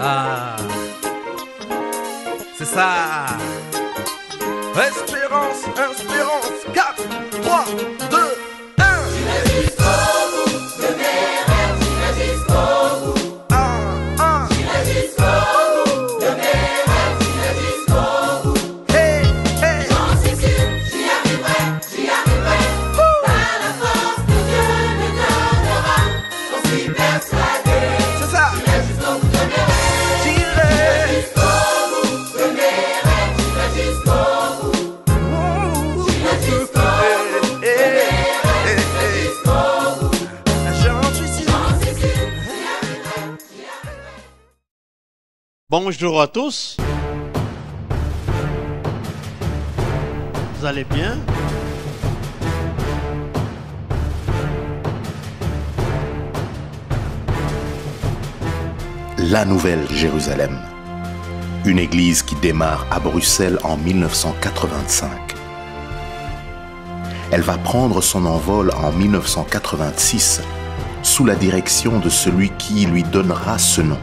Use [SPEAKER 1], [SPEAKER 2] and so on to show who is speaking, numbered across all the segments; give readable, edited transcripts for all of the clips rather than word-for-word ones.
[SPEAKER 1] Ah, c'est ça. Espérance, espérance. 4, 3, 2, 1.
[SPEAKER 2] J'irai jusqu'au bout de mes rêves, j'irai jusqu'au bout. J'irai jusqu'au bout de mes rêves, j'irai jusqu'au bout.
[SPEAKER 1] Hey, hey.
[SPEAKER 2] J'en suis sûr, j'y arriverai, j'y arriverai. Par la force que Dieu me donnera, j'en suis persuadé.
[SPEAKER 1] C'est ça.
[SPEAKER 2] J'irai jusqu'au bout de mes rêves,
[SPEAKER 1] J'irai
[SPEAKER 2] jusqu'au bout de mes rêves, j'irai jusqu'au bout. J'irai jusqu'au bout de mes rêves, j'irai jusqu'au bout.
[SPEAKER 1] J'en suis sûr.
[SPEAKER 2] J'en suis sûr, j'y arriverai, j'y arriverai.
[SPEAKER 3] Bonjour à tous. Vous allez bien?
[SPEAKER 4] La Nouvelle Jérusalem, une église qui démarre à Bruxelles en 1985. Elle va prendre son envol en 1986 sous la direction de celui qui lui donnera ce nom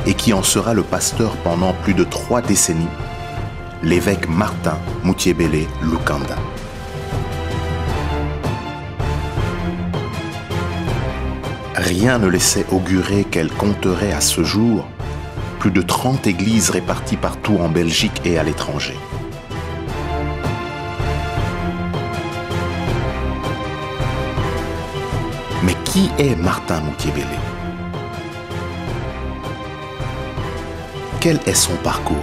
[SPEAKER 4] et qui en sera le pasteur pendant plus de 3 décennies, l'évêque Martin Mutiebele Lukanda. Rien ne laissait augurer qu'elle compterait à ce jour plus de 30 églises réparties partout en Belgique et à l'étranger. Mais qui est Martin Mutiebele? Quel est son parcours?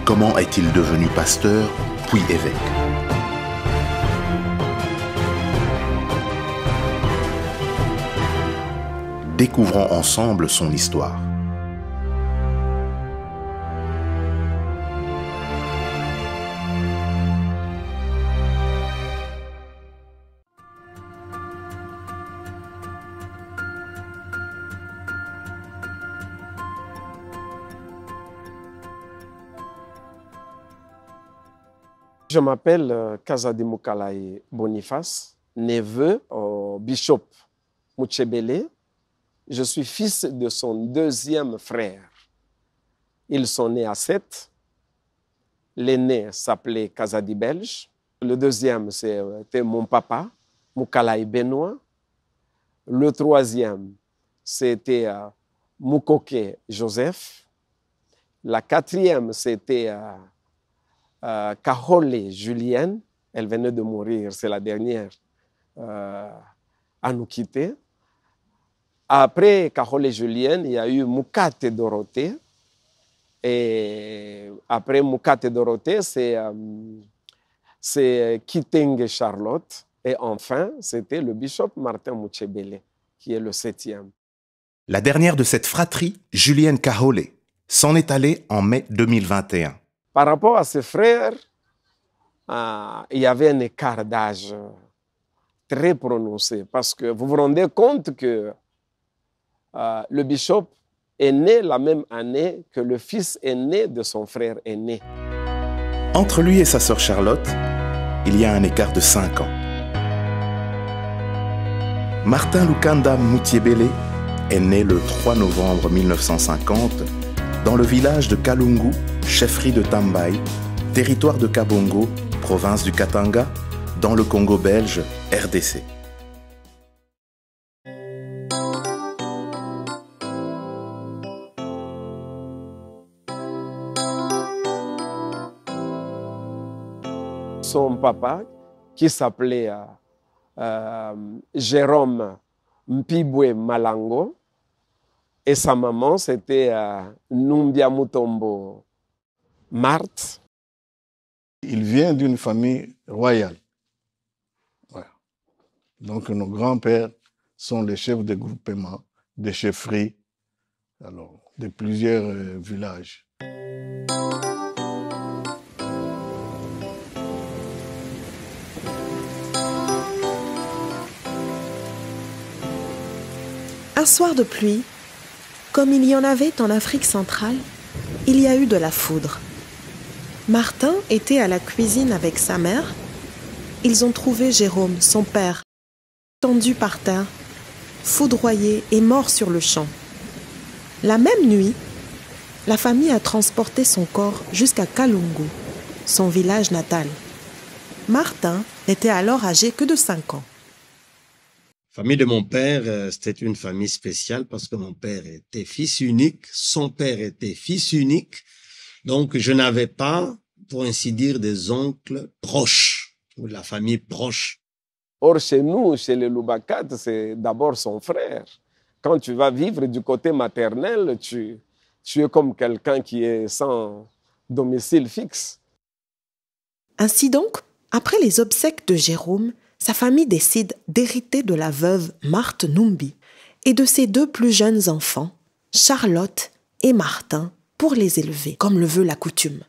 [SPEAKER 4] Comment est-il devenu pasteur puis évêque? Découvrons ensemble son histoire.
[SPEAKER 5] Je m'appelle Kazadi Mukalaï Boniface, neveu au bishop Mutiebele. Je suis fils de son deuxième frère. Ils sont nés à 7. L'aîné s'appelait Kazadi Belge. Le deuxième, c'était mon papa, Mukalaï Benoît. Le troisième, c'était Mukoke Joseph. La quatrième, c'était Kahole Julienne. Elle venait de mourir, c'est la dernière à nous quitter. Après Kahole Julienne, il y a eu Mukate Dorothée. Et après Mukate Dorothée, c'est Kitenge Charlotte. Et enfin, c'était le bishop Martin Mutiebele, qui est le 7e.
[SPEAKER 4] La dernière de cette fratrie, Julienne Kahole, s'en est allée en mai 2021.
[SPEAKER 5] Par rapport à ses frères, il y avait un écart d'âge très prononcé. Parce que vous vous rendez compte que le bishop est né la même année que le fils aîné de son frère aîné.
[SPEAKER 4] Entre lui et sa sœur Charlotte, il y a un écart de 5 ans. Martin Lukanda Mutiebele est né le 3 novembre 1950 dans le village de Kalungu, chefferie de Tambaye, territoire de Kabongo, province du Katanga, dans le Congo belge, RDC.
[SPEAKER 5] Son papa, qui s'appelait Jérôme Mpibwe Malango, et sa maman, c'était Numbia Mutombo Marthe.
[SPEAKER 6] Il vient d'une famille royale. Voilà. Donc nos grands-pères sont les chefs de groupement, de chefferies, alors, de plusieurs villages.
[SPEAKER 7] Un soir de pluie, comme il y en avait en Afrique centrale, il y a eu de la foudre. Martin était à la cuisine avec sa mère. Ils ont trouvé Jérôme, son père, tendu par terre, foudroyé et mort sur le champ. La même nuit, la famille a transporté son corps jusqu'à Kalungu, son village natal. Martin n'était alors âgé que de 5 ans.
[SPEAKER 3] La famille de mon père, c'était une famille spéciale parce que mon père était fils unique, son père était fils unique. Donc, je n'avais pas, pour ainsi dire, des oncles proches ou de la famille proche.
[SPEAKER 5] Or, chez nous, chez les Loubakat, c'est d'abord son frère. Quand tu vas vivre du côté maternel, tu es comme quelqu'un qui est sans domicile fixe.
[SPEAKER 7] Ainsi donc, après les obsèques de Jérôme, sa famille décide d'hériter de la veuve Marthe Numbi et de ses 2 plus jeunes enfants, Charlotte et Martin, pour les élever, comme le veut la coutume.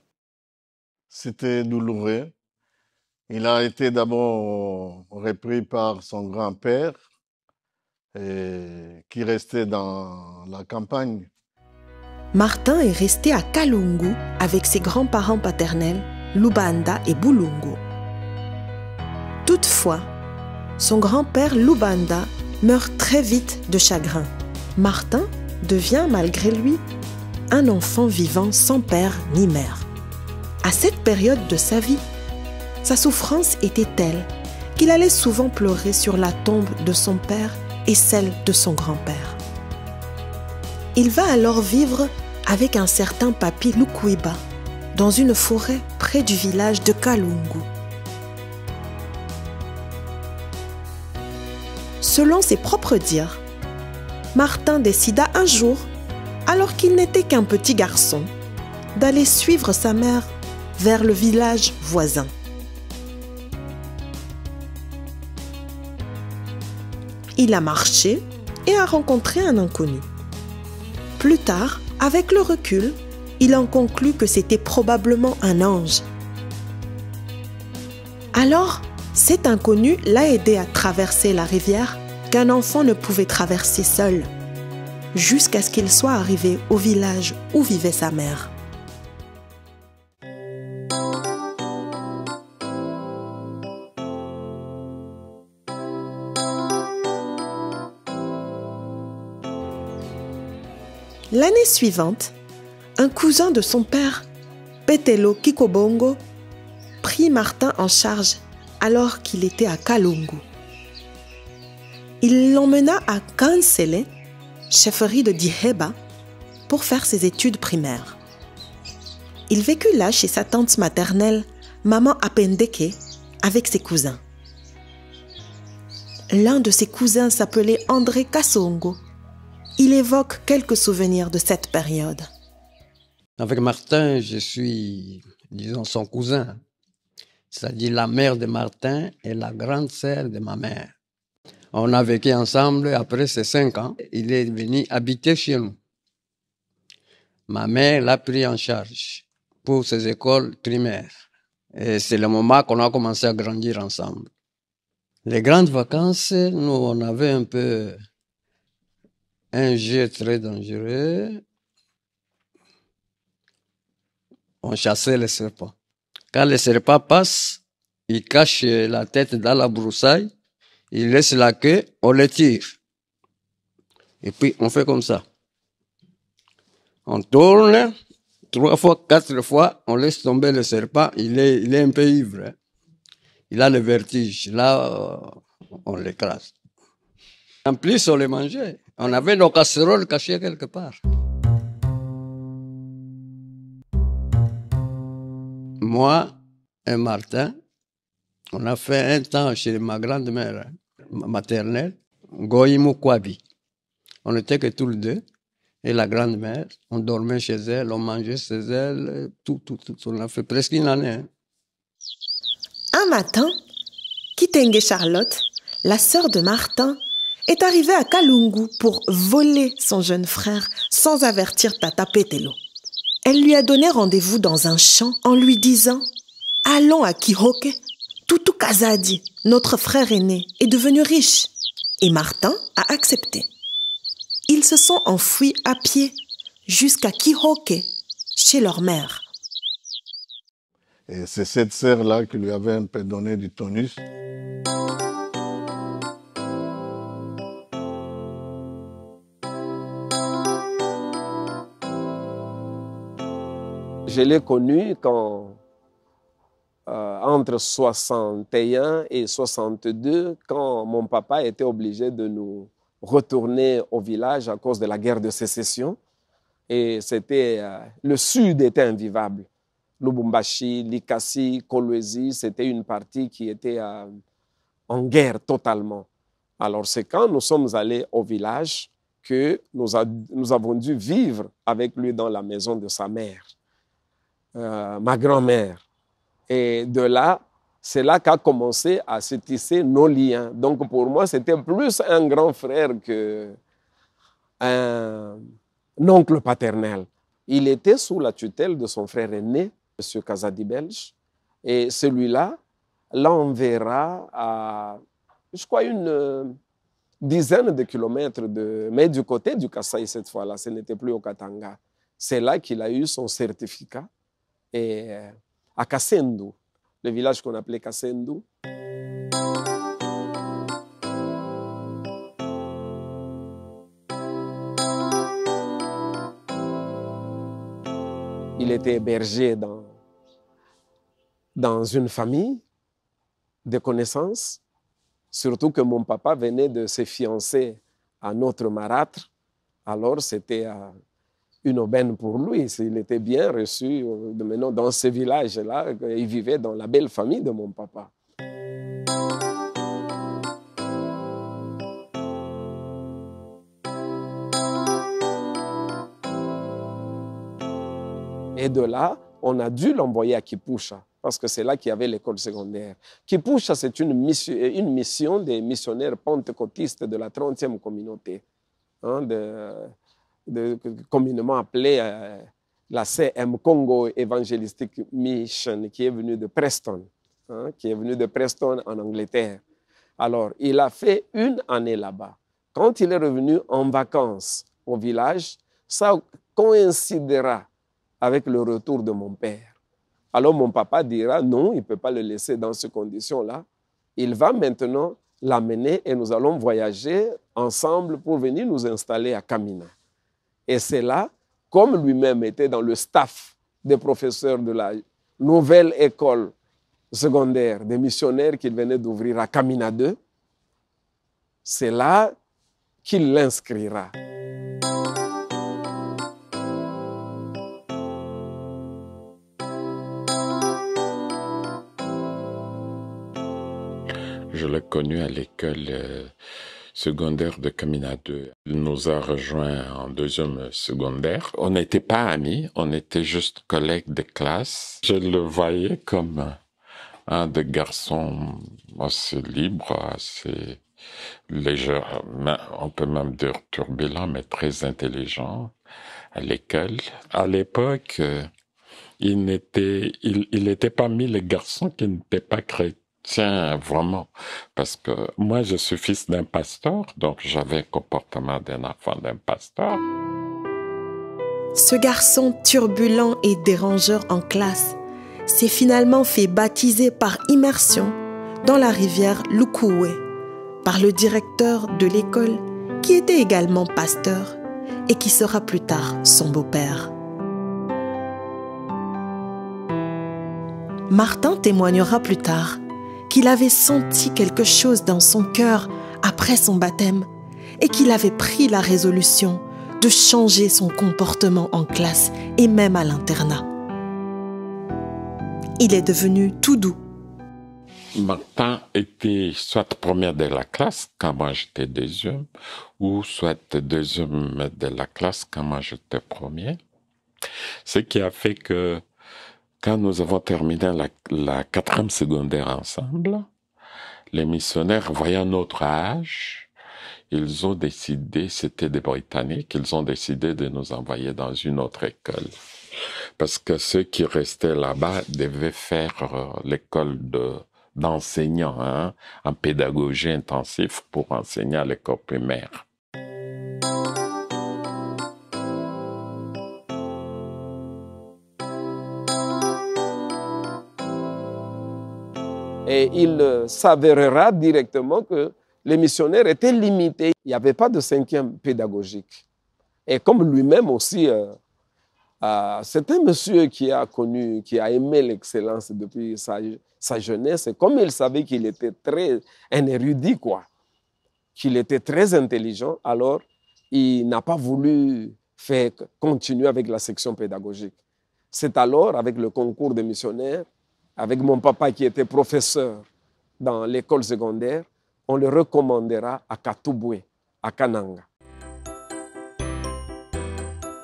[SPEAKER 6] C'était douloureux. Il a été d'abord repris par son grand-père, qui restait dans la campagne.
[SPEAKER 7] Martin est resté à Kalungu avec ses grands-parents paternels, Lubanda et Bulungu. Toutefois, son grand-père Lubanda meurt très vite de chagrin. Martin devient, malgré lui, un enfant vivant sans père ni mère. À cette période de sa vie, sa souffrance était telle qu'il allait souvent pleurer sur la tombe de son père et celle de son grand-père. Il va alors vivre avec un certain Papi Lukuiba dans une forêt près du village de Kalungu. Selon ses propres dires, Martin décida un jour, alors qu'il n'était qu'un petit garçon, d'aller suivre sa mère vers le village voisin. Il a marché et a rencontré un inconnu. Plus tard, avec le recul, il en conclut que c'était probablement un ange. Alors, cet inconnu l'a aidé à traverser la rivière qu'un enfant ne pouvait traverser seul, jusqu'à ce qu'il soit arrivé au village où vivait sa mère. L'année suivante, un cousin de son père, Petelo Kikobongo, prit Martin en charge alors qu'il était à Kalungu. Il l'emmena à Kansele, chefferie de Diheba, pour faire ses études primaires. Il vécut là chez sa tante maternelle, Maman Apendeke, avec ses cousins. L'un de ses cousins s'appelait André Kassongo. Il évoque quelques souvenirs de cette période.
[SPEAKER 8] Avec Martin, je suis, disons, son cousin. C'est-à-dire la mère de Martin et la grande sœur de ma mère. On a vécu ensemble après ces 5 ans. Il est venu habiter chez nous. Ma mère l'a pris en charge pour ses écoles primaires. Et c'est le moment qu'on a commencé à grandir ensemble. Les grandes vacances, nous, on avait un peu un jeu très dangereux. On chassait les serpents. Quand les serpents passent, ils cachent la tête dans la broussaille, ils laissent la queue, on les tire. Et puis, on fait comme ça. On tourne 3 fois, 4 fois, on laisse tomber le serpent, il est un peu ivre. Hein. Il a le vertige. Là, on l'écrase. En plus, on les mangeait. On avait nos casseroles cachées quelque part. Moi et Martin, on a fait un temps chez ma grand-mère maternelle, Goïmou Kwabi. On n'était que tous les deux. Et la grand-mère, on dormait chez elle, on mangeait chez elle, tout. On a fait presque une année. Hein.
[SPEAKER 7] Un matin, Kitenge Charlotte, la sœur de Martin, est arrivée à Kalungu pour voler son jeune frère sans avertir Tata Petelo. Elle lui a donné rendez-vous dans un champ en lui disant « Allons à Kihoke, Tutu Kazadi, notre frère aîné, est devenu riche. » Et Martin a accepté. Ils se sont enfuis à pied jusqu'à Kihoke, chez leur mère.
[SPEAKER 6] Et c'est cette sœur-là qui lui avait un peu donné du tonus.
[SPEAKER 5] Je l'ai connue quand, entre 61 et 62, quand mon papa était obligé de nous retourner au village à cause de la guerre de sécession. Et c'était, le sud était invivable. Lubumbashi, Likasi, Kolwezi, c'était une partie qui était en guerre totalement. Alors c'est quand nous sommes allés au village que nous avons dû vivre avec lui dans la maison de sa mère, ma grand-mère. Et de là, c'est là qu'a commencé à se tisser nos liens. Donc pour moi, c'était plus un grand frère qu'un oncle paternel. Il était sous la tutelle de son frère aîné, M. Kazadi Belge, et celui-là l'enverra à, je crois, une dizaine de kilomètres, mais du côté du Kasaï cette fois-là, ce n'était plus au Katanga. C'est là qu'il a eu son certificat, et à Kassendu, le village qu'on appelait Kassendu. Il était hébergé dans une famille de connaissances, surtout que mon papa venait de se fiancer à notre marâtre. Alors c'était une aubaine pour lui. Il était bien reçu dans ce village-là. Il vivait dans la belle famille de mon papa. Et de là, on a dû l'envoyer à Kipusha, parce que c'est là qu'il y avait l'école secondaire. Kipusha, c'est une mission des missionnaires pentecôtistes de la 30e communauté, communément appelée la CM Congo Evangelistic Mission, qui est venue de Preston, en Angleterre. Alors, il a fait une année là-bas. Quand il est revenu en vacances au village, ça coïncidera avec le retour de mon père. Alors mon papa dira non, il ne peut pas le laisser dans ces conditions-là. Il va maintenant l'amener et nous allons voyager ensemble pour venir nous installer à Kamina. Et c'est là, comme lui-même était dans le staff des professeurs de la nouvelle école secondaire des missionnaires qu'il venait d'ouvrir à Kamina 2, c'est là qu'il l'inscrira.
[SPEAKER 9] Je l'ai connu à l'école secondaire de Kamina 2. Il nous a rejoints en deuxième secondaire. On n'était pas amis, on était juste collègues de classe. Je le voyais comme un des garçons assez libre, assez léger, on peut même dire turbulent, mais très intelligent à l'école. À l'époque, il n'était parmi les garçons qui n'étaient pas chrétiens. Tiens, vraiment, parce que moi, je suis fils d'un pasteur, donc j'avais le comportement d'un enfant d'un pasteur.
[SPEAKER 7] Ce garçon turbulent et dérangeur en classe s'est finalement fait baptiser par immersion dans la rivière Lukoué par le directeur de l'école qui était également pasteur et qui sera plus tard son beau-père. Martin témoignera plus tard qu'il avait senti quelque chose dans son cœur après son baptême et qu'il avait pris la résolution de changer son comportement en classe et même à l'internat. Il est devenu tout doux.
[SPEAKER 9] Martin était soit première de la classe quand moi j'étais deuxième, ou soit deuxième de la classe quand moi j'étais premier. Ce qui a fait que quand nous avons terminé la 4e secondaire ensemble, les missionnaires, voyant notre âge, ils ont décidé, c'était des Britanniques, ils ont décidé de nous envoyer dans une autre école. Parce que ceux qui restaient là-bas devaient faire l'école d'enseignants, en pédagogie intensive pour enseigner à l'école primaire.
[SPEAKER 5] Et il s'avérera directement que les missionnaires étaient limités. Il n'y avait pas de 5e pédagogique. Et comme lui-même aussi, c'est un monsieur qui a connu, qui a aimé l'excellence depuis sa jeunesse. Et comme il savait qu'il était un érudit, quoi, qu'il était très intelligent, alors il n'a pas voulu continuer avec la section pédagogique. C'est alors, avec le concours des missionnaires, avec mon papa qui était professeur dans l'école secondaire, on le recommandera à Katubwe, à Kananga.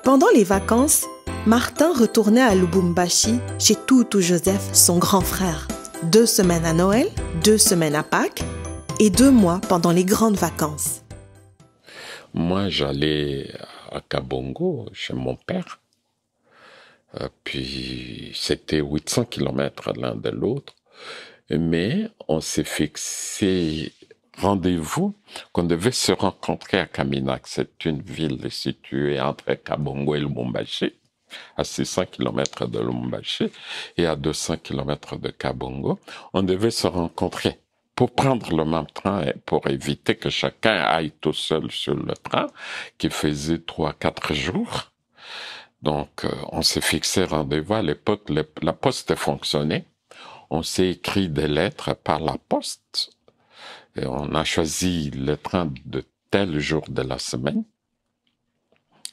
[SPEAKER 7] Pendant les vacances, Martin retournait à Lubumbashi chez Tutu Joseph, son grand frère. 2 semaines à Noël, 2 semaines à Pâques et 2 mois pendant les grandes vacances.
[SPEAKER 9] Moi, j'allais à Kabongo, chez mon père. Puis, c'était 800 kilomètres l'un de l'autre. Mais on s'est fixé rendez-vous qu'on devait se rencontrer à Kaminak. C'est une ville située entre Kabongo et Lubumbashi, à 600 kilomètres de Lubumbashi et à 200 kilomètres de Kabongo. On devait se rencontrer pour prendre le même train et pour éviter que chacun aille tout seul sur le train qui faisait 3-4 jours. Donc, on s'est fixé rendez-vous. À l'époque, la poste fonctionnait. On s'est écrit des lettres par la poste. Et on a choisi le train de tel jour de la semaine.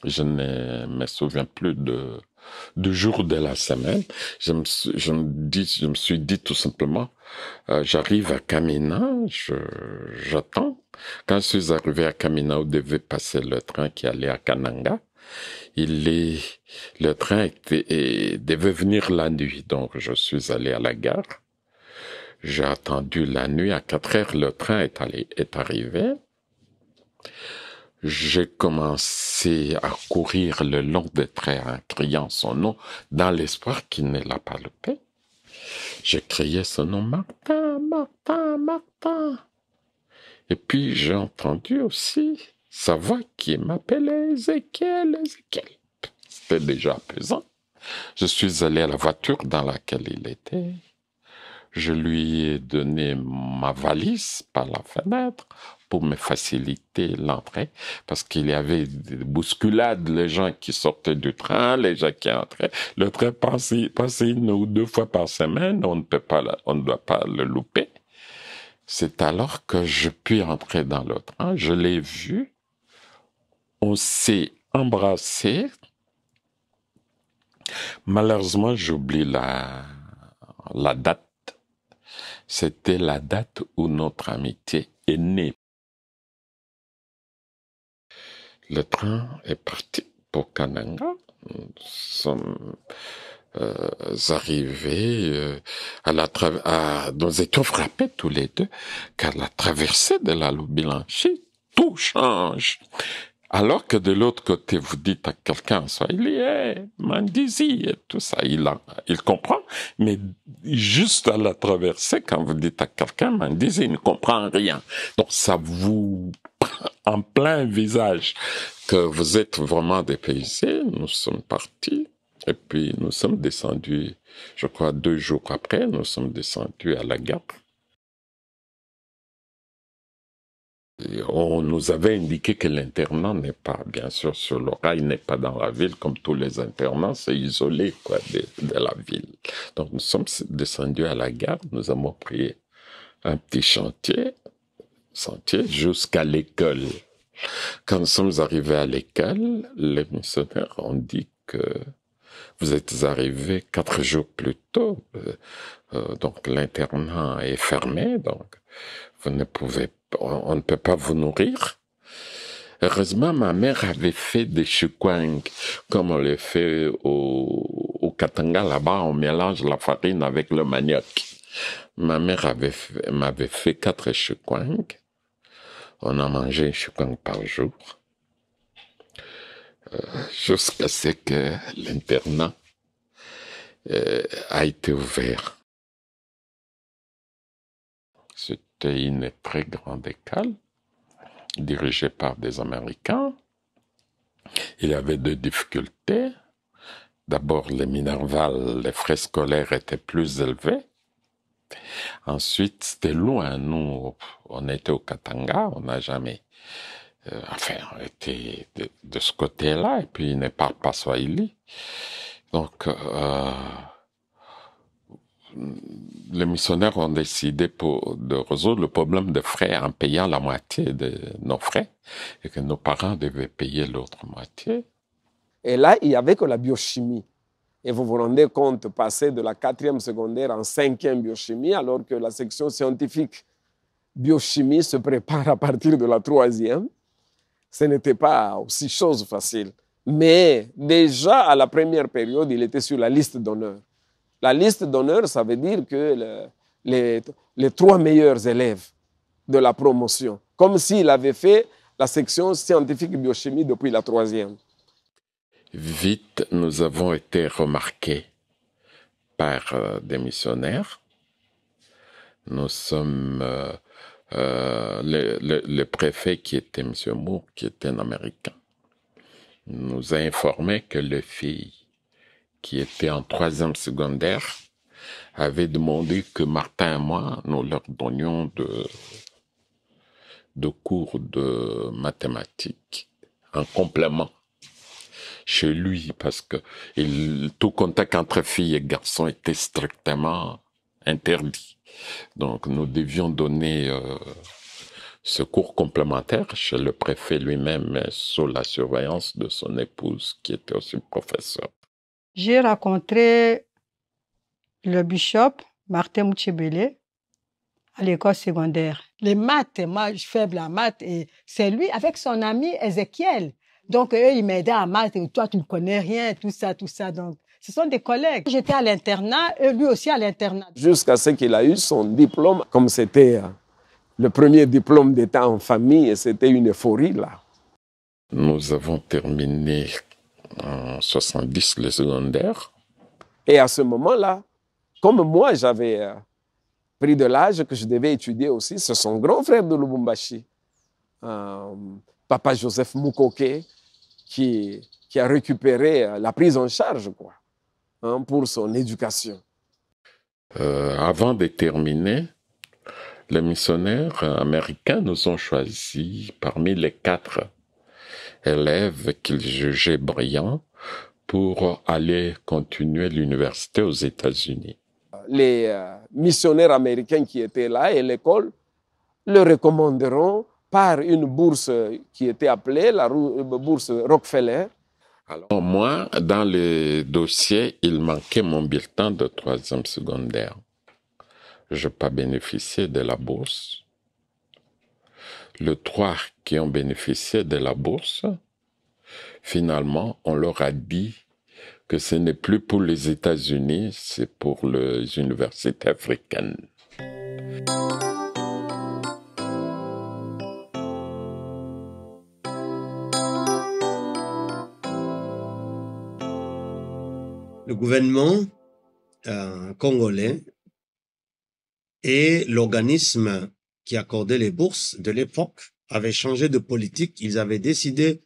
[SPEAKER 9] Je ne me souviens plus du jour de la semaine. Je me suis dit tout simplement, j'arrive à Kamina, j'attends. Quand je suis arrivé à Kamina, où devait passer le train qui allait à Kananga, le train devait venir la nuit. Donc, je suis allé à la gare. J'ai attendu la nuit. À 4 heures, le train est arrivé. J'ai commencé à courir le long des trains en criant son nom dans l'espoir qu'il ne l'a pas loupé. J'ai crié son nom, Martin, Martin, Martin. Et puis j'ai entendu aussi sa voix qui m'appelait Ézéchiel, Ézéchiel. C'était déjà pesant. Je suis allé à la voiture dans laquelle il était. Je lui ai donné ma valise par la fenêtre pour me faciliter l'entrée, parce qu'il y avait des bousculades, les gens qui sortaient du train, les gens qui entraient. Le train passait 1 ou 2 fois par semaine, on ne doit pas le louper. C'est alors que je puis entrer dans le train, je l'ai vu, on s'est embrassé. Malheureusement, j'oublie la date. C'était la date où notre amitié est née. Le train est parti pour Kananga. Nous sommes arrivés nous étions frappés tous les deux, car la traversée de la Lubumbashi, tout change. Alors que de l'autre côté, vous dites à quelqu'un en swahili, hey, Mandizi, et tout ça, il comprend. Mais juste à la traversée, quand vous dites à quelqu'un Mandizi, il ne comprend rien. Donc ça vous prend en plein visage que vous êtes vraiment dépaysé. Nous sommes partis et puis nous sommes descendus, je crois 2 jours après, nous sommes descendus à la gare. On nous avait indiqué que l'internat n'est pas, bien sûr, sur le rail, n'est pas dans la ville, comme tous les internats, c'est isolé, quoi, de la ville. Donc, nous sommes descendus à la gare, nous avons pris un petit sentier jusqu'à l'école. Quand nous sommes arrivés à l'école, les missionnaires ont dit que vous êtes arrivés 4 jours plus tôt, donc l'internat est fermé, donc on ne peut pas vous nourrir. Heureusement, ma mère avait fait des chukwang, comme on les fait au Katanga, là-bas, on mélange la farine avec le manioc. Ma mère m'avait fait 4 chukwang. On a mangé un chukwang par jour. Jusqu'à ce que l'internat a été ouvert. C'était une très grande école, dirigée par des Américains. Il y avait 2 difficultés. D'abord, les Minerval, les frais scolaires étaient plus élevés. Ensuite, c'était loin. Nous, on était au Katanga, on n'a jamais... enfin, on était de ce côté-là, et puis ils ne parlent pas Swahili. Donc, les missionnaires ont décidé de résoudre le problème de frais en payant la moitié de nos frais, et que nos parents devaient payer l'autre moitié.
[SPEAKER 5] Et là, il n'y avait que la biochimie. Et vous vous rendez compte, passer de la 4e secondaire en 5e biochimie, alors que la section scientifique biochimie se prépare à partir de la 3e, ce n'était pas aussi chose facile. Mais déjà, à la première période, il était sur la liste d'honneur. La liste d'honneur, ça veut dire que les 3 meilleurs élèves de la promotion, comme s'il avait fait la section scientifique biochimie depuis la 3e.
[SPEAKER 9] Vite, nous avons été remarqués par des missionnaires. Nous sommes... le préfet qui était M. Moore, qui était un Américain, nous a informé que les filles qui étaient en 3e secondaire avaient demandé que Martin et moi, nous leur donnions de cours de mathématiques en complément chez lui, parce que tout contact entre filles et garçons était strictement interdit. Donc, nous devions donner ce cours complémentaire chez le préfet lui-même, sous la surveillance de son épouse, qui était aussi professeur.
[SPEAKER 10] J'ai rencontré le bishop Martin Mouchebele à l'école secondaire. Les maths, moi, je fais la maths, et c'est lui avec son ami Ézéchiel. Donc, eux, ils m'aidaient à maths, et toi, tu ne connais rien, tout ça. Donc, ce sont des collègues. J'étais à l'internat, et lui aussi à l'internat.
[SPEAKER 5] Jusqu'à ce qu'il a eu son diplôme, comme c'était le premier diplôme d'État en famille, et c'était une euphorie, là.
[SPEAKER 9] Nous avons terminé en 70 le secondaire.
[SPEAKER 5] Et à ce moment-là, comme moi, j'avais pris de l'âge que je devais étudier aussi, c'est son grand frère de Lubumbashi, Papa Joseph Mukoke, qui a récupéré la prise en charge, quoi, pour son éducation.
[SPEAKER 9] Avant de terminer, les missionnaires américains nous ont choisis parmi les 4 élèves qu'ils jugeaient brillants pour aller continuer l'université aux États-Unis. Les
[SPEAKER 5] missionnaires américains qui étaient là et l'école le recommanderont par une bourse qui était appelée la bourse Rockefeller.
[SPEAKER 9] Alors, moi, dans le dossier, il manquait mon bulletin de 3e secondaire. Je n'ai pas bénéficié de la bourse. Les 3 qui ont bénéficié de la bourse, finalement, on leur a dit que ce n'est plus pour les États-Unis, c'est pour les universités africaines.
[SPEAKER 3] Le gouvernement congolais et l'organisme qui accordait les bourses de l'époque avaient changé de politique. Ils avaient décidé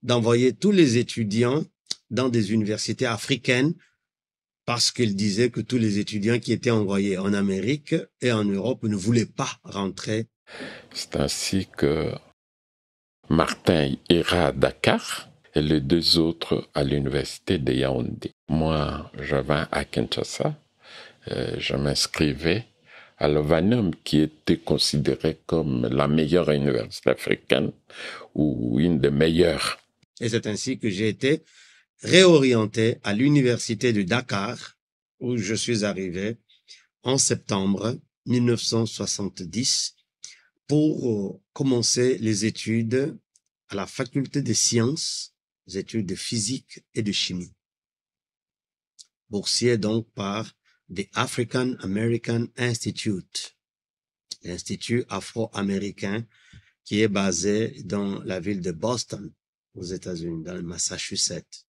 [SPEAKER 3] d'envoyer tous les étudiants dans des universités africaines parce qu'ils disaient que tous les étudiants qui étaient envoyés en Amérique et en Europe ne voulaient pas rentrer.
[SPEAKER 9] C'est ainsi que Martin ira à Dakar et les 2 autres à l'université de Yaoundé. Moi, je vais à Kinshasa, je m'inscrivais à l'Ovanum, qui était considérée comme la meilleure université africaine ou une des meilleures.
[SPEAKER 3] Et c'est ainsi que j'ai été réorienté à l'université de Dakar, où je suis arrivé en septembre 1970 pour commencer les études à la faculté des sciences, les études de physique et de chimie. Boursier donc par the African American Institute, l'Institut afro-américain qui est basé dans la ville de Boston, aux États-Unis, dans le Massachusetts.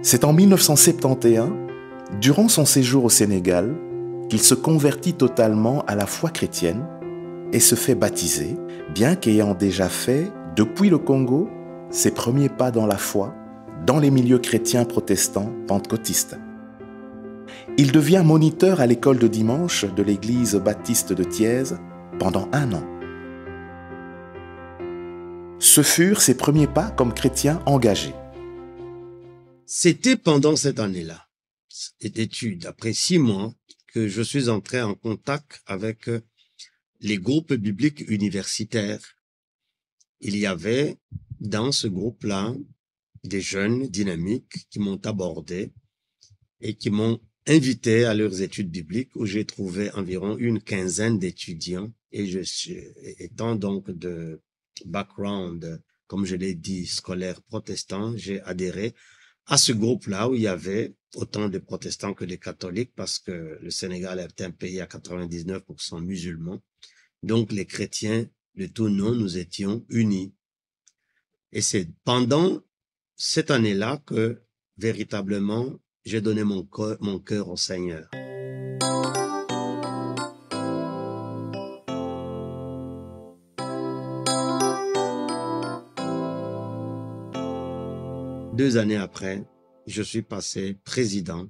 [SPEAKER 4] C'est en 1971, durant son séjour au Sénégal, qu'il se convertit totalement à la foi chrétienne et se fait baptiser, bien qu'ayant déjà fait, depuis le Congo, ses premiers pas dans la foi, dans les milieux chrétiens protestants pentecôtistes. Il devient moniteur à l'école de dimanche de l'église baptiste de Thiès pendant 1 an. Ce furent ses premiers pas comme chrétien engagé.
[SPEAKER 3] C'était pendant cette année-là, d'études, après 6 mois, que je suis entré en contact avec les groupes bibliques universitaires. Il y avait dans ce groupe-là des jeunes dynamiques qui m'ont abordé et qui m'ont invité à leurs études bibliques où j'ai trouvé environ une quinzaine d'étudiants et je suis, étant donc de background, comme je l'ai dit, scolaire protestant, j'ai adhéré à ce groupe-là où il y avait autant de protestants que de catholiques parce que le Sénégal est un pays à 99% musulmans. Donc les chrétiens de tout nom, nous étions unis. Et c'est pendant cette année-là que véritablement j'ai donné mon cœur au Seigneur. Deux années après, je suis passé président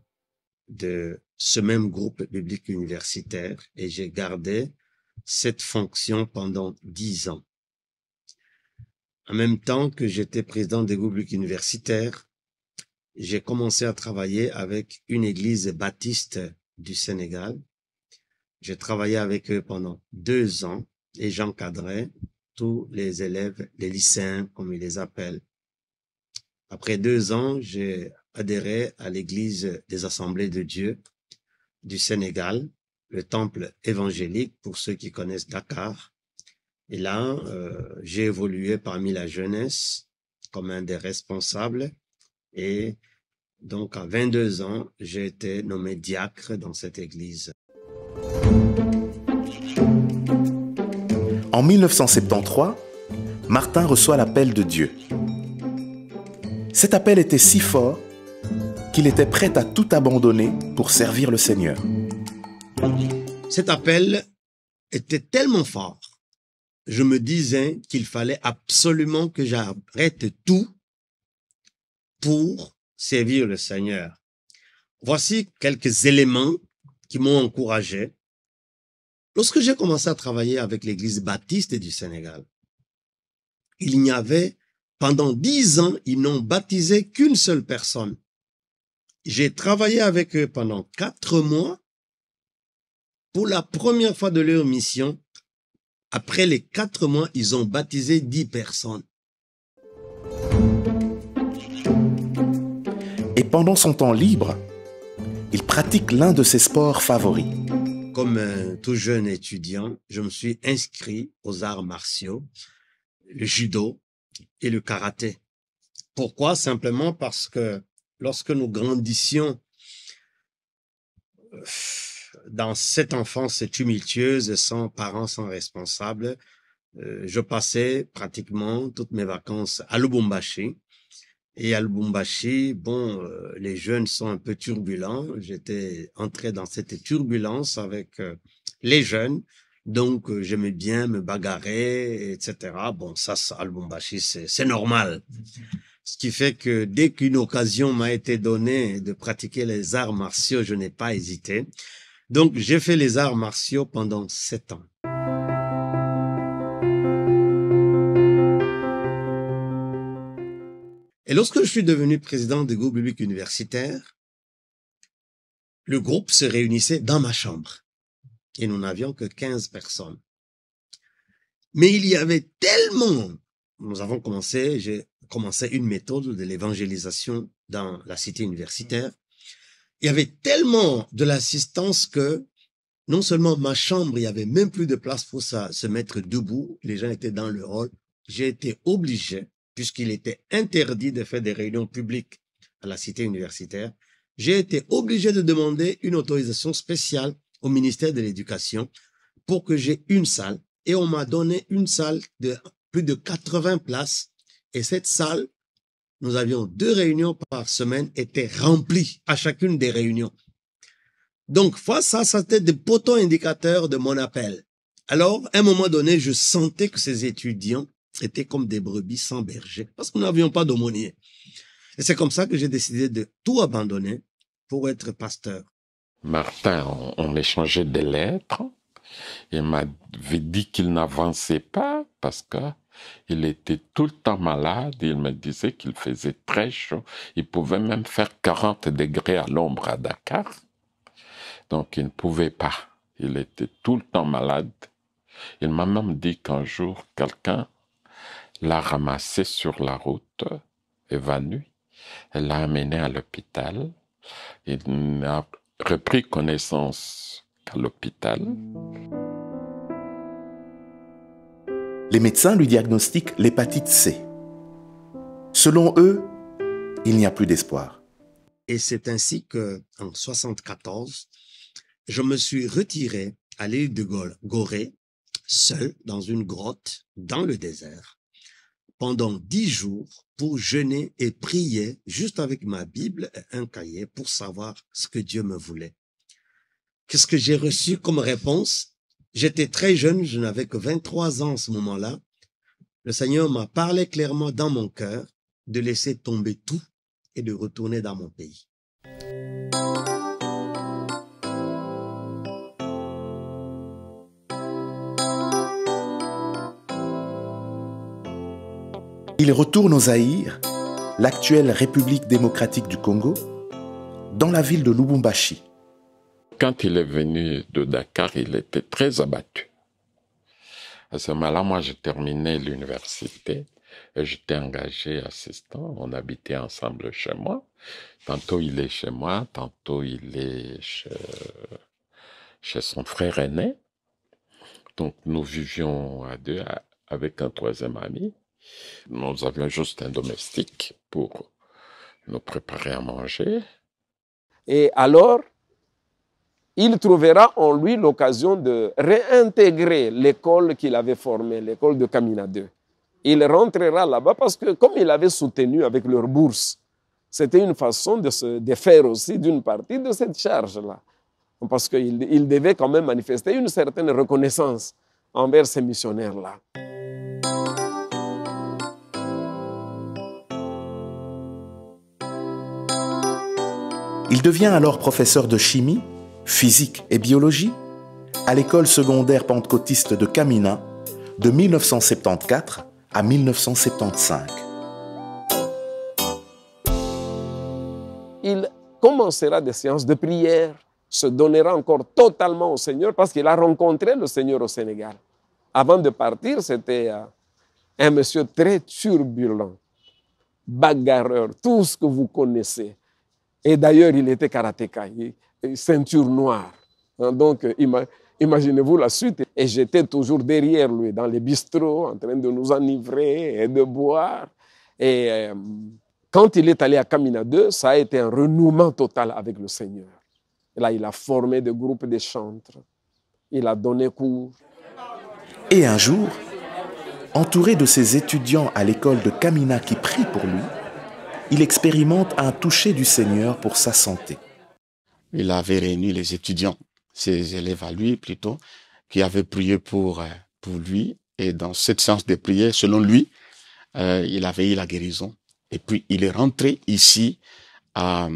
[SPEAKER 3] de ce même groupe biblique universitaire et j'ai gardé cette fonction pendant 10 ans. En même temps que j'étais président des groupes bibliques universitaires, j'ai commencé à travailler avec une église baptiste du Sénégal. J'ai travaillé avec eux pendant 2 ans et j'encadrais tous les élèves, les lycéens, comme ils les appellent. Après 2 ans, j'ai adhéré à l'église des Assemblées de Dieu du Sénégal, le temple évangélique pour ceux qui connaissent Dakar. Et là, j'ai évolué parmi la jeunesse comme un des responsables. Et donc, à 22 ans, j'ai été nommé diacre dans cette église.
[SPEAKER 4] En 1973, Martin reçoit l'appel de Dieu. Cet appel était si fort qu'il était prêt à tout abandonner pour servir le Seigneur.
[SPEAKER 3] Cet appel était tellement fort, je me disais qu'il fallait absolument que j'arrête tout pour servir le Seigneur. Voici quelques éléments qui m'ont encouragé. Lorsque j'ai commencé à travailler avec l'église baptiste du Sénégal, il n'y avait, pendant 10 ans, ils n'ont baptisé qu'une seule personne. J'ai travaillé avec eux pendant 4 mois. Pour la première fois de leur mission, après les 4 mois, ils ont baptisé 10 personnes.
[SPEAKER 4] Et pendant son temps libre, il pratique l'un de ses sports favoris.
[SPEAKER 3] Comme un tout jeune étudiant, je me suis inscrit aux arts martiaux, le judo et le karaté. Pourquoi? Simplement parce que lorsque nous grandissions dans cette enfance tumultueuse, sans parents, sans responsables, je passais pratiquement toutes mes vacances à Lubumbashi. Et à Lubumbashi, les jeunes sont un peu turbulents. J'étais entré dans cette turbulence avec les jeunes. Donc, j'aimais bien me bagarrer, etc. Bon, ça à Lubumbashi, c'est normal. Ce qui fait que dès qu'une occasion m'a été donnée de pratiquer les arts martiaux, je n'ai pas hésité. Donc, j'ai fait les arts martiaux pendant 7 ans. Et lorsque je suis devenu président du groupe biblique universitaire, le groupe se réunissait dans ma chambre. Et nous n'avions que 15 personnes. Mais il y avait tellement, j'ai commencé une méthode de l'évangélisation dans la cité universitaire. Il y avait tellement de l'assistance que non seulement ma chambre, il n'y avait même plus de place pour se mettre debout. Les gens étaient dans le hall. J'ai été obligé, puisqu'il était interdit de faire des réunions publiques à la cité universitaire, j'ai été obligé de demander une autorisation spéciale au ministère de l'Éducation pour que j'ai une salle. Et on m'a donné une salle de plus de 80 places. Et cette salle, nous avions 2 réunions par semaine, était remplie à chacune des réunions. Donc, ça, c'était des poteaux indicateurs de mon appel. Alors, à un moment donné, je sentais que ces étudiants étaient comme des brebis sans berger, parce que nous n'avions pas d'aumônier. Et c'est comme ça que j'ai décidé de tout abandonner pour être pasteur.
[SPEAKER 9] Martin, on échangeait des lettres. Il m'avait dit qu'il n'avançait pas parce que il était tout le temps malade. Il me disait qu'il faisait très chaud. Il pouvait même faire 40 degrés à l'ombre à Dakar. Donc, il ne pouvait pas. Il était tout le temps malade. Il m'a même dit qu'un jour, quelqu'un l'a ramassé sur la route, évanoui. Elle l'a amené à l'hôpital. Il n'a repris connaissance qu'à l'hôpital.
[SPEAKER 4] Les médecins lui diagnostiquent l'hépatite C. Selon eux, il n'y a plus d'espoir.
[SPEAKER 3] Et c'est ainsi que, en 1974, je me suis retiré à l'île de Gorée, seul dans une grotte dans le désert, pendant 10 jours pour jeûner et prier juste avec ma Bible et un cahier pour savoir ce que Dieu me voulait. Qu'est-ce que j'ai reçu comme réponse? J'étais très jeune, je n'avais que 23 ans en ce moment-là. Le Seigneur m'a parlé clairement dans mon cœur de laisser tomber tout et de retourner dans mon pays.
[SPEAKER 4] Il retourne au Zaïre, l'actuelle République démocratique du Congo, dans la ville de Lubumbashi.
[SPEAKER 9] Quand il est venu de Dakar, il était très abattu. À ce moment-là, moi, j'ai terminé l'université et j'étais engagé assistant. On habitait ensemble chez moi. Tantôt, il est chez moi, tantôt, il est chez son frère aîné. Donc, nous vivions à deux avec un troisième ami. Nous avions juste un domestique pour nous préparer à manger.
[SPEAKER 5] Et alors, il trouvera en lui l'occasion de réintégrer l'école qu'il avait formée, l'école de Kamina 2. Il rentrera là-bas parce que comme il avait soutenu avec leur bourse, c'était une façon de se défaire aussi d'une partie de cette charge-là. Parce qu'il devait quand même manifester une certaine reconnaissance envers ces missionnaires-là.
[SPEAKER 4] Il devient alors professeur de chimie, physique et biologie à l'école secondaire pentecôtiste de Kamina de 1974 à 1975.
[SPEAKER 5] Il commencera des séances de prière, se donnera encore totalement au Seigneur parce qu'il a rencontré le Seigneur au Sénégal. Avant de partir, c'était un monsieur très turbulent, bagarreur, tout ce que vous connaissez. Et d'ailleurs, il était karatéka, ceinture noire. Donc, imaginez-vous la suite. Et j'étais toujours derrière lui, dans les bistrots, en train de nous enivrer et de boire. Et quand il est allé à Kamina 2, ça a été un renouement total avec le Seigneur. Et là, il a formé des groupes de chantres. Il a donné cours.
[SPEAKER 4] Et un jour, entouré de ses étudiants à l'école de Kamina qui prient pour lui, il expérimente un toucher du Seigneur pour sa santé.
[SPEAKER 11] Il avait réuni les étudiants, ses élèves à lui plutôt, qui avaient prié pour lui. Et dans cette séance de prière, selon lui, il avait eu la guérison. Et puis, il est rentré ici à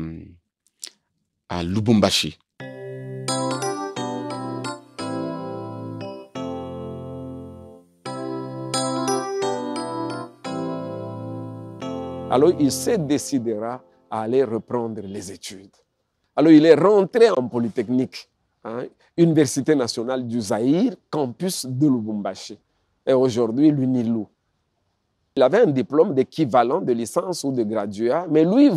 [SPEAKER 11] Lubumbashi.
[SPEAKER 5] Alors, il se décidera à aller reprendre les études. Alors, il est rentré en Polytechnique, Université nationale du Zaïre, campus de Lubumbashi. Et aujourd'hui, l'UNILU. Il avait un diplôme d'équivalent de licence ou de graduat, mais lui,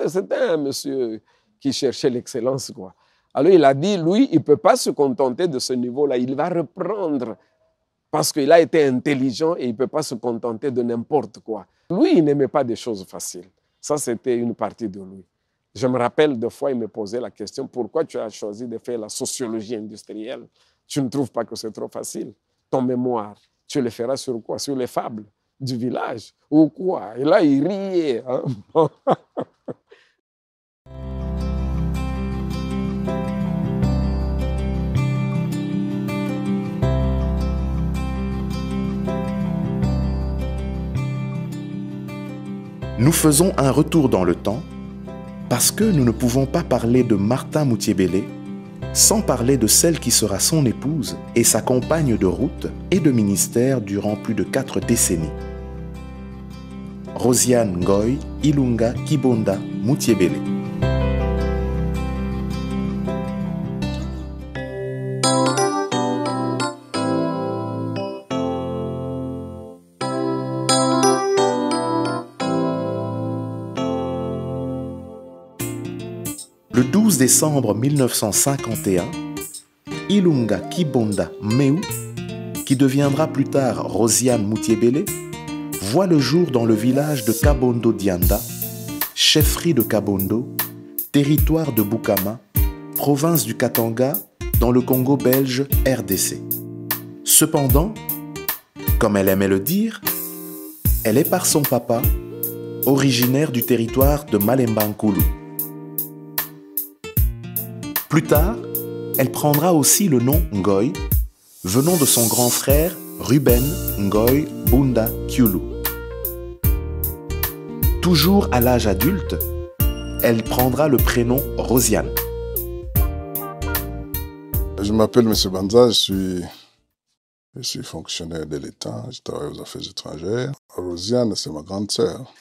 [SPEAKER 5] c'était un monsieur qui cherchait l'excellence, quoi. Alors, il a dit, lui, il ne peut pas se contenter de ce niveau-là, il va reprendre parce qu'il a été intelligent et il ne peut pas se contenter de n'importe quoi. Lui, il n'aimait pas des choses faciles. Ça, c'était une partie de lui. Je me rappelle deux fois, il me posait la question, pourquoi tu as choisi de faire la sociologie industrielle? Tu ne trouves pas que c'est trop facile? Ton mémoire, tu le feras sur quoi? Sur les fables du village ou quoi? Et là, il riait.
[SPEAKER 4] Nous faisons un retour dans le temps parce que nous ne pouvons pas parler de Martin Moutiébélé sans parler de celle qui sera son épouse et sa compagne de route et de ministère durant plus de 4 décennies. Rosiane Ngoy Ilunga Kibonda Moutiébélé. Le 12 décembre 1951, Ilunga Kibonda Meu, qui deviendra plus tard Rosiane Moutiébélé, voit le jour dans le village de Kabondo Dianda, chefferie de Kabondo, territoire de Bukama, province du Katanga, dans le Congo belge RDC. Cependant, comme elle aimait le dire, elle est par son papa, originaire du territoire de Malemba-Nkulu. Plus tard, elle prendra aussi le nom Ngoy, venant de son grand frère Ruben Ngoy Bunda Kyulu. Toujours à l'âge adulte, elle prendra le prénom Rosiane.
[SPEAKER 6] Je m'appelle M. Banza, je suis fonctionnaire de l'État, je travaille aux affaires étrangères. Rosiane, c'est ma grande sœur,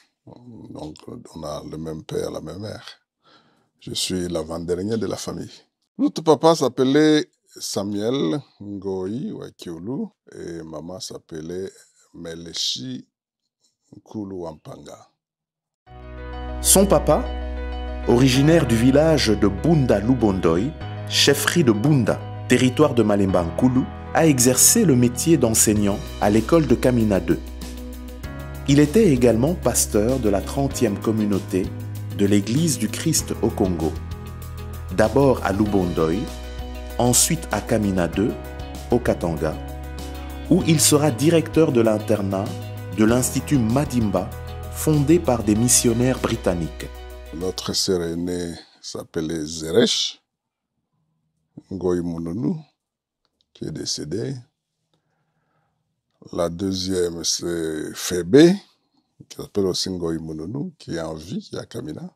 [SPEAKER 6] donc on a le même père, la même mère. Je suis l'avant-dernier de la famille. Notre papa s'appelait Samuel Ngoy Wakiolu et maman s'appelait Melechi Nkulu Wampanga.
[SPEAKER 4] Son papa, originaire du village de Bunda Lubondoy, chefferie de Bunda, territoire de Malemba-Nkulu, a exercé le métier d'enseignant à l'école de Kamina II. Il était également pasteur de la 30e communauté de l'Église du Christ au Congo. D'abord à Lubondoy, ensuite à Kamina II, au Katanga, où il sera directeur de l'internat de l'Institut Madimba, fondé par des missionnaires britanniques.
[SPEAKER 6] Notre sœur aînée s'appelait Zeresh Ngoy Mununu, qui est décédée. La deuxième, c'est Fébé, qui s'appelle aussi Ngoy Mununu, qui est en vie, qui est à Kamina.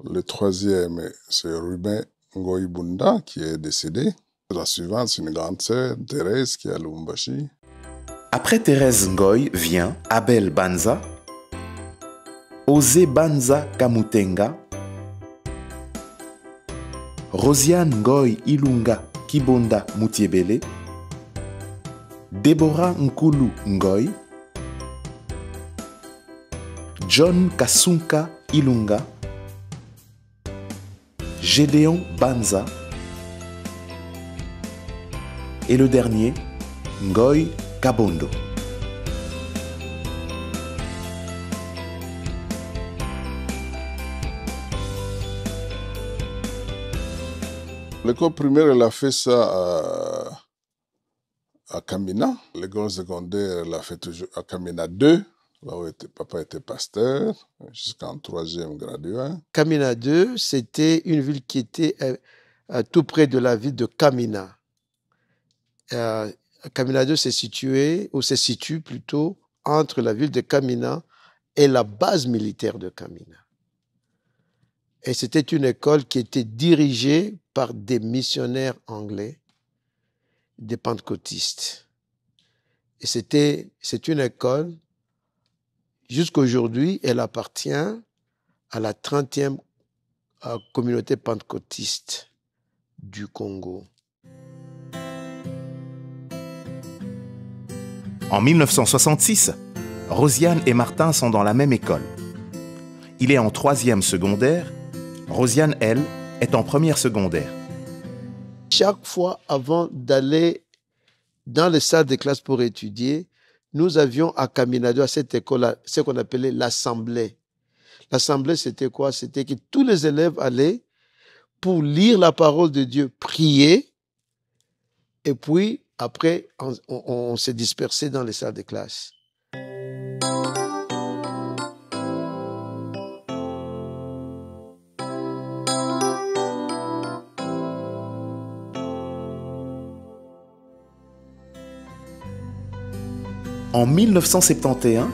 [SPEAKER 6] Le troisième, c'est Ruben Ngoy Bunda, qui est décédé. La suivante, c'est une grande sœur, Thérèse, qui est à Lubumbashi.
[SPEAKER 4] Après Thérèse Ngoy vient Abel Banza, Osé Banza Kamutenga, Rosiane Ngoy Ilunga Kibonda Moutiébélé, Deborah Nkulu Ngoy, John Kasunka Ilunga, Gédéon Banza et le dernier, Ngoy Kabondo.
[SPEAKER 6] L'école primaire, elle a fait ça à Kamina. L'école secondaire, elle a fait toujours à Kamina 2, là où papa était pasteur, jusqu'en 3e graduat.
[SPEAKER 12] Kamina 2, c'était une ville qui était tout près de la ville de Kamina. Kamina 2 se situe plutôt entre la ville de Kamina et la base militaire de Kamina. Et c'était une école qui était dirigée par des missionnaires anglais, des pentecôtistes. Et c'est une école, jusqu'à aujourd'hui, elle appartient à la 30e communauté pentecôtiste du Congo.
[SPEAKER 4] En 1966, Rosiane et Martin sont dans la même école. Il est en 3e secondaire, Rosiane, elle, est en 1re secondaire.
[SPEAKER 12] Chaque fois, avant d'aller dans les salles de classe pour étudier, nous avions à Kamina 2, à cette école, ce qu'on appelait l'assemblée. L'assemblée, c'était quoi? C'était que tous les élèves allaient pour lire la parole de Dieu, prier, et puis après, on s'est dispersé dans les salles de classe.
[SPEAKER 4] En 1971,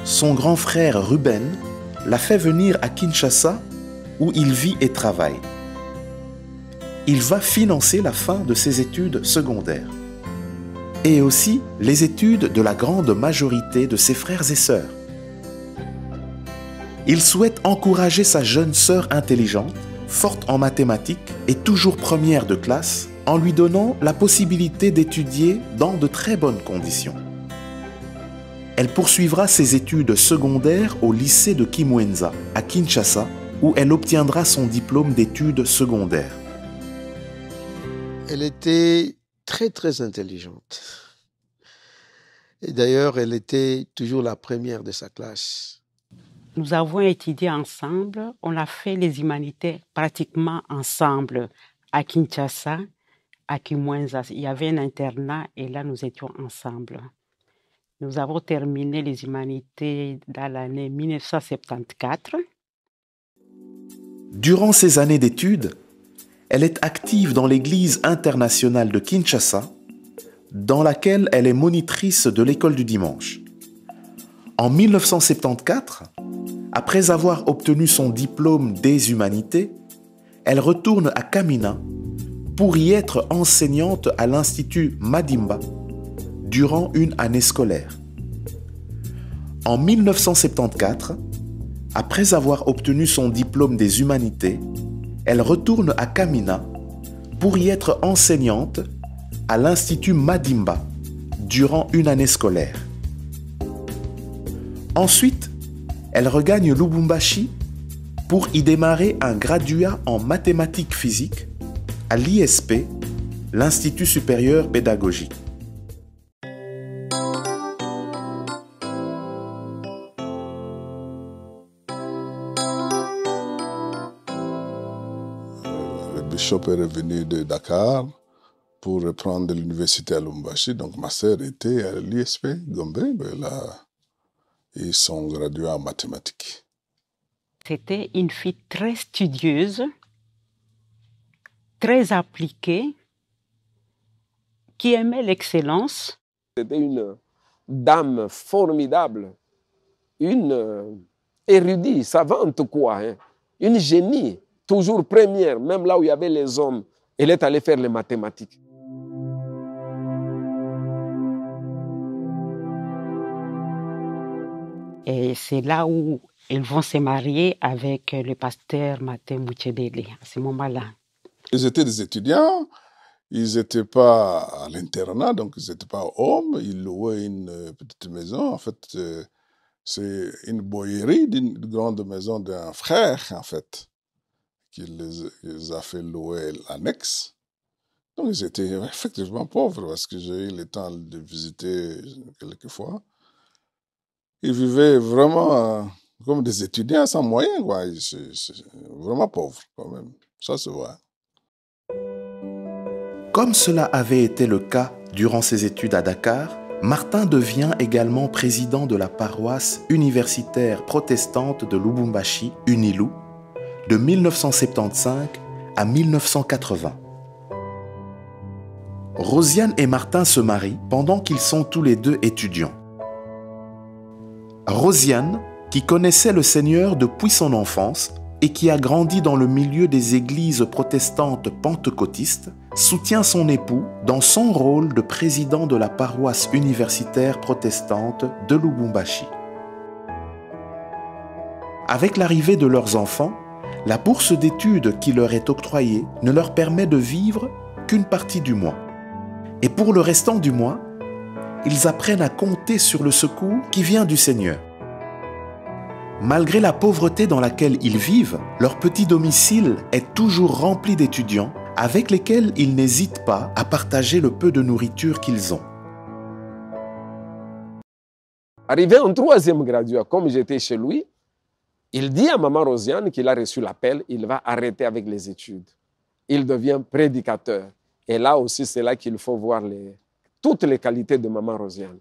[SPEAKER 4] son grand frère Ruben l'a fait venir à Kinshasa où il vit et travaille. Il va financer la fin de ses études secondaires et aussi les études de la grande majorité de ses frères et sœurs. Il souhaite encourager sa jeune sœur intelligente, forte en mathématiques et toujours première de classe, en lui donnant la possibilité d'étudier dans de très bonnes conditions. Elle poursuivra ses études secondaires au lycée de Kimwenza, à Kinshasa, où elle obtiendra son diplôme d'études secondaires.
[SPEAKER 12] Elle était très intelligente. Et d'ailleurs, elle était toujours la première de sa classe.
[SPEAKER 13] Nous avons étudié ensemble, on a fait les humanités pratiquement ensemble à Kinshasa, à Kimwenza. Il y avait un internat et là nous étions ensemble. Nous avons terminé les humanités dans l'année 1974.
[SPEAKER 4] Durant ces années d'études, elle est active dans l'Église internationale de Kinshasa, dans laquelle elle est monitrice de l'école du dimanche. En 1974, après avoir obtenu son diplôme des humanités, elle retourne à Kamina pour y être enseignante à l'Institut Madimba durant une année scolaire. En 1974, après avoir obtenu son diplôme des humanités, elle retourne à Kamina pour y être enseignante à l'Institut Madimba durant une année scolaire. Ensuite, elle regagne Lubumbashi pour y démarrer un graduat en mathématiques physiques à l'ISP, l'Institut supérieur pédagogique.
[SPEAKER 6] Le bishop est revenu de Dakar pour reprendre l'université à Lubumbashi. Donc ma sœur était à l'ISP, Gombe. Là, ils sont gradués en mathématiques.
[SPEAKER 13] C'était une fille très studieuse, très appliquée, qui aimait l'excellence.
[SPEAKER 5] C'était une dame formidable, une érudite, savante quoi, hein. Une génie, toujours première, même là où il y avait les hommes. Elle est allée faire les mathématiques.
[SPEAKER 13] Et c'est là où ils vont se marier avec le pasteur Martin Muchebele, à ce moment-là.
[SPEAKER 6] Ils étaient des étudiants, ils n'étaient pas à l'internat, donc ils n'étaient pas hommes, ils louaient une petite maison. En fait, c'est une boïerie d'une grande maison d'un frère, en fait, qui les a fait louer l'annexe. Donc ils étaient effectivement pauvres, parce que j'ai eu le temps de visiter quelques fois. Ils vivaient vraiment comme des étudiants sans moyens, quoi. C'est vraiment pauvre, quand même. Ça se voit.
[SPEAKER 4] Comme cela avait été le cas durant ses études à Dakar, Martin devient également président de la paroisse universitaire protestante de Lubumbashi, Unilu, de 1975 à 1980. Rosiane et Martin se marient pendant qu'ils sont tous les deux étudiants. Rosiane, qui connaissait le Seigneur depuis son enfance et qui a grandi dans le milieu des églises protestantes pentecôtistes, soutient son époux dans son rôle de président de la paroisse universitaire protestante de Lubumbashi. Avec l'arrivée de leurs enfants, la bourse d'études qui leur est octroyée ne leur permet de vivre qu'une partie du mois. Et pour le restant du mois, ils apprennent à compter sur le secours qui vient du Seigneur. Malgré la pauvreté dans laquelle ils vivent, leur petit domicile est toujours rempli d'étudiants avec lesquels ils n'hésitent pas à partager le peu de nourriture qu'ils ont.
[SPEAKER 5] Arrivé en troisième graduat, comme j'étais chez lui, il dit à maman Rosiane qu'il a reçu l'appel, il va arrêter avec les études. Il devient prédicateur. Et là aussi, c'est là qu'il faut voir toutes les qualités de maman Rosiane.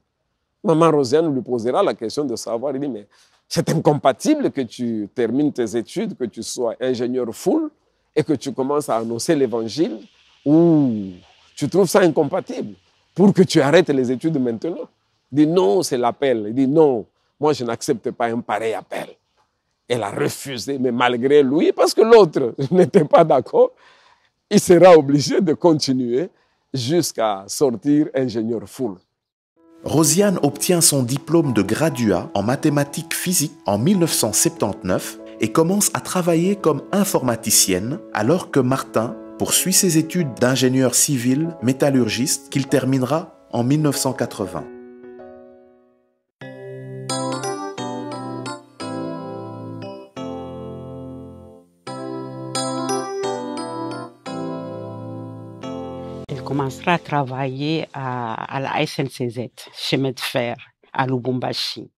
[SPEAKER 5] Maman Rosiane lui posera la question de savoir, il dit, mais c'est incompatible que tu termines tes études, que tu sois ingénieur full et que tu commences à annoncer l'évangile, ou tu trouves ça incompatible pour que tu arrêtes les études maintenant. Il dit non, c'est l'appel. Il dit non, moi, je n'accepte pas un pareil appel. Elle a refusé, mais malgré lui, parce que l'autre n'était pas d'accord, il sera obligé de continuer jusqu'à sortir ingénieur full.
[SPEAKER 4] Rosiane obtient son diplôme de graduat en mathématiques physiques en 1979 et commence à travailler comme informaticienne alors que Martin poursuit ses études d'ingénieur civil métallurgiste qu'il terminera en 1980.
[SPEAKER 13] Il commencera à travailler à la SNCZ, chemin de fer, à Lubumbashi.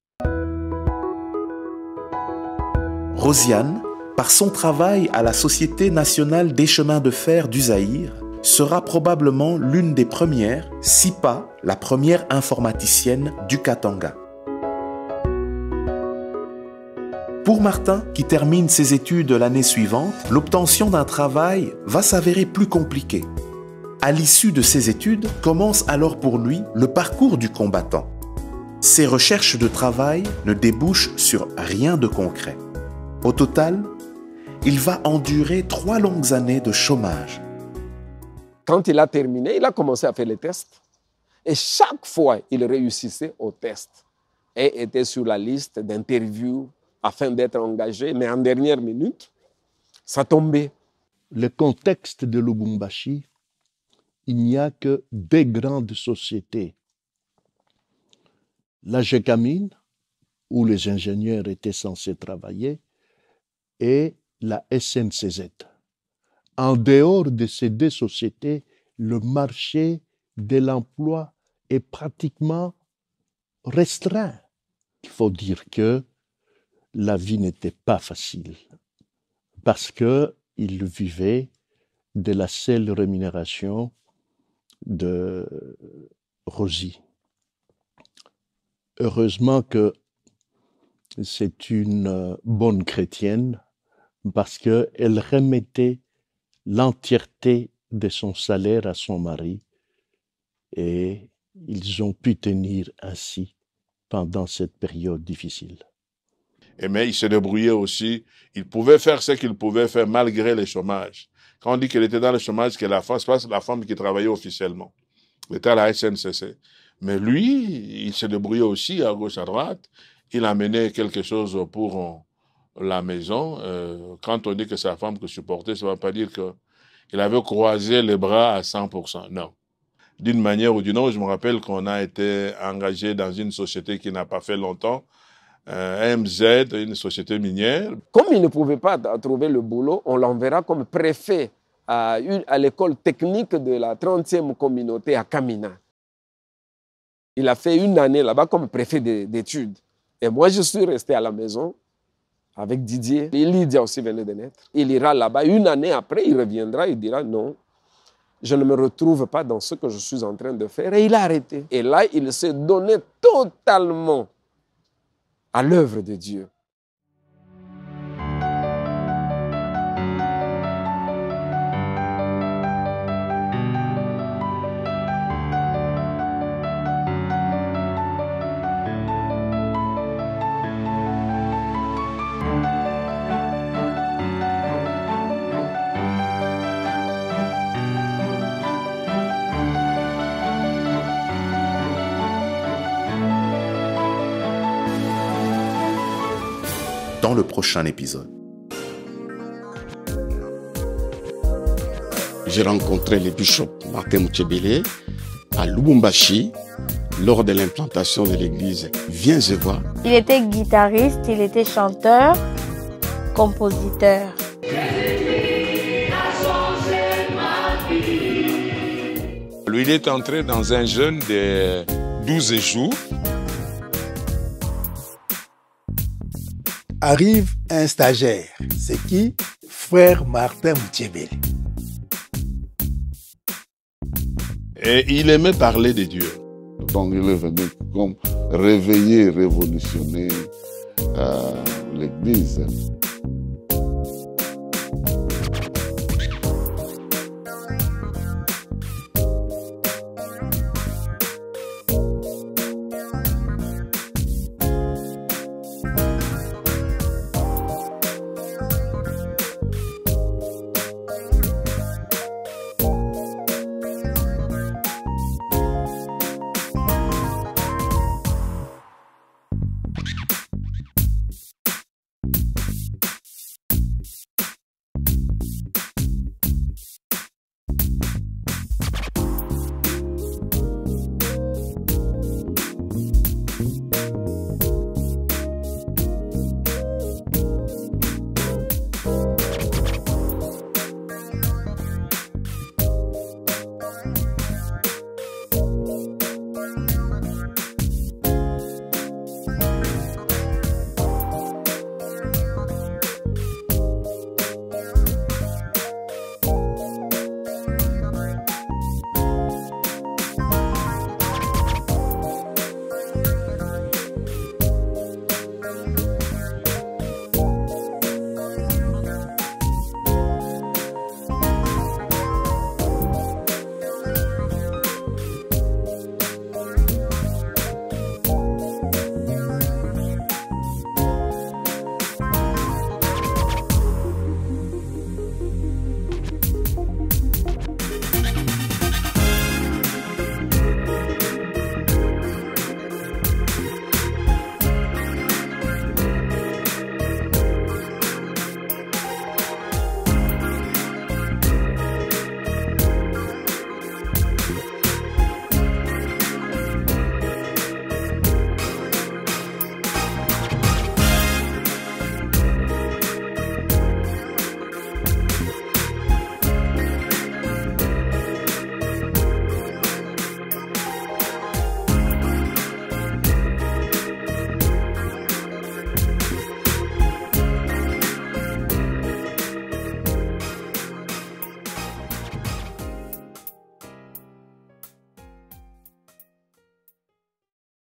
[SPEAKER 4] Rosiane, par son travail à la Société nationale des chemins de fer du Zaïre, sera probablement l'une des premières, si pas la première informaticienne du Katanga. Pour Martin, qui termine ses études l'année suivante, l'obtention d'un travail va s'avérer plus compliquée. À l'issue de ses études, commence alors pour lui le parcours du combattant. Ses recherches de travail ne débouchent sur rien de concret. Au total, il va endurer 3 longues années de chômage.
[SPEAKER 5] Quand il a terminé, il a commencé à faire les tests. Et chaque fois, il réussissait au test et était sur la liste d'interviews afin d'être engagé. Mais en dernière minute, ça tombait.
[SPEAKER 6] Le contexte de Lubumbashi, il n'y a que des grandes sociétés. La GECAMINE, où les ingénieurs étaient censés travailler, et la SNCZ. En dehors de ces 2 sociétés, le marché de l'emploi est pratiquement restreint. Il faut dire que la vie n'était pas facile parce qu'ils vivaient de la seule rémunération de Rosie. Heureusement que c'est une bonne chrétienne parce qu'elle remettait l'entièreté de son salaire à son mari et ils ont pu tenir ainsi pendant cette période difficile.
[SPEAKER 14] Mais il se débrouillait aussi. Il pouvait faire ce qu'il pouvait faire malgré le chômage. Quand on dit qu'elle était dans le chômage, que la femme, c'est pas la femme qui travaillait officiellement. Elle était à la SNCC. Mais lui, il se débrouillait aussi à gauche, à droite. Il amenait quelque chose pour la maison. Quand on dit que c'est la femme que supportait, ça ne va pas dire qu'il avait croisé les bras à 100%. Non. D'une manière ou d'une autre, je me rappelle qu'on a été engagé dans une société qui n'a pas fait longtemps, MZ, une société minière.
[SPEAKER 5] Comme il ne pouvait pas trouver le boulot, on l'enverra comme préfet à l'école technique de la 30e communauté à Kamina. Il a fait 1 année là-bas comme préfet d'études. Et moi, je suis resté à la maison avec Didier. Et Lydia aussi venait de naître. Il ira là-bas. 1 année après, il reviendra, il dira non, je ne me retrouve pas dans ce que je suis en train de faire. Et il a arrêté. Et là, il s'est donné totalement à l'œuvre de Dieu.
[SPEAKER 4] Dans le prochain épisode.
[SPEAKER 11] J'ai rencontré le bishop Martin Mouchebele à Lubumbashi lors de l'implantation de l'église Viens et vois.
[SPEAKER 15] Il était guitariste, il était chanteur, compositeur.
[SPEAKER 14] Lui, il est entré dans un jeûne de 12 jours.
[SPEAKER 16] Arrive un stagiaire. C'est qui? Frère Martin Mouchebele.
[SPEAKER 14] Et il aimait parler de Dieu.
[SPEAKER 17] Donc il est venu comme réveiller, révolutionner l'Église.